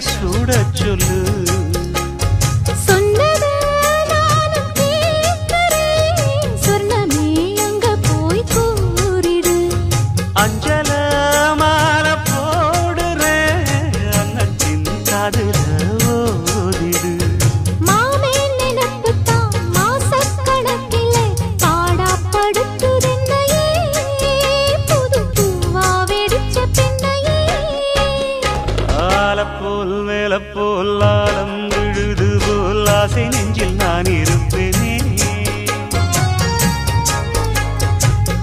சூடச் சொல்லு. சொன்னதை நானும் கேட்கிறேன். சொர்ணமே அங்க போய் கூறிடு. அஞ்சல மாலை போடுறேன், அன்னத்தின் காதுல ஓதிடு. மாமே நினைப்புத்தான் மாசக்கணக்கிலே பாடாப்படுத்துதென்னையே. புது பூவா வெடிச்ச பெண்ணையே. ஆலப்போல் மேலப்போல் ஆலம் விழுது போல் ஆசை நெஞ்சில் நான் இருப்பேனே.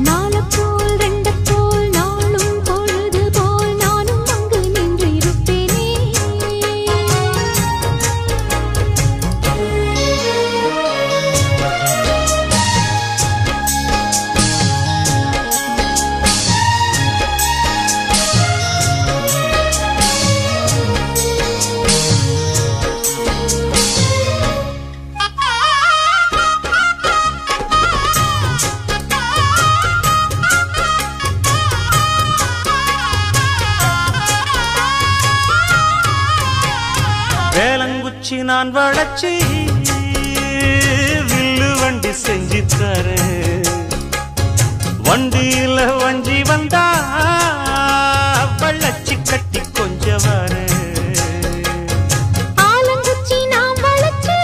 நாளப்போல் ரெண்டப்போல் நாளும் பொழுது போல் நானும் அங்கு நின்று இருப்பேனே. வேலங்குச்சி நான் வளச்சி வில்லு வண்டி செஞ்சு தரேன். வண்டியில வஞ்சி வந்தா வள்ளச்சி கட்டி கொஞ்சம் வரேன். ஆலங்குச்சி நான் வளைச்சு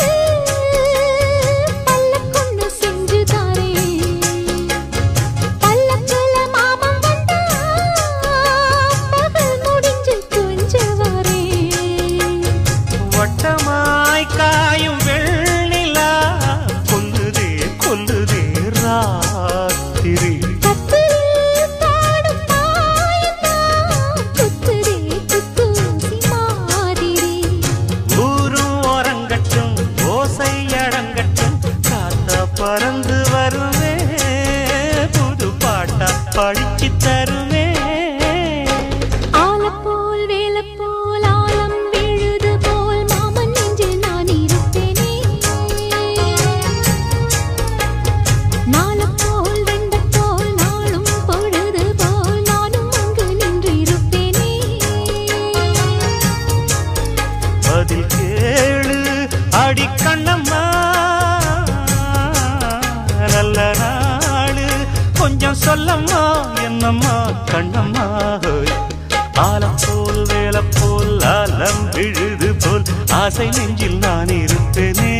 பல்லக்கொன்னு செஞ்சு தாரேன். பல்லக்குல மாமன் வந்தா பகல் முடிஞ்சு கொஞ்சம் வரேன். வட்டமாய் காயும் வெள்ளிலா கொல்லுதே கொல்லுதே ராத்திரி. கத்திரில் பாடும் பாயந்தான் குத்துதே குத்தூசி மாதிரி. ஊரும் ஓரங்கட்டும் ஓசை அடங்கட்டும் காத்தா பறந்து வருவே, புது பாட்டா படிச்சு தருவே. ஆலப்போல் வேலப்போல் ஆலம் விழுது போல் மாமன் நெஞ்சில் நான் இருப்பேனே. நாளப்போல் ரெண்டப்போல் நாளும் பொழுது போல் நானும் அங்கு நின்று இருப்பேனே. பதில் கேளு அடி கண்ணம்மா, நல்ல நாளு கொஞ்சம் சொல்லம்மா என்னம்மா கண்ணம்மா. ஆலப்போல் வேலப்போல் ஆலம் விழுது போல் ஆசை நெஞ்சில் நான் இருப்பேனே.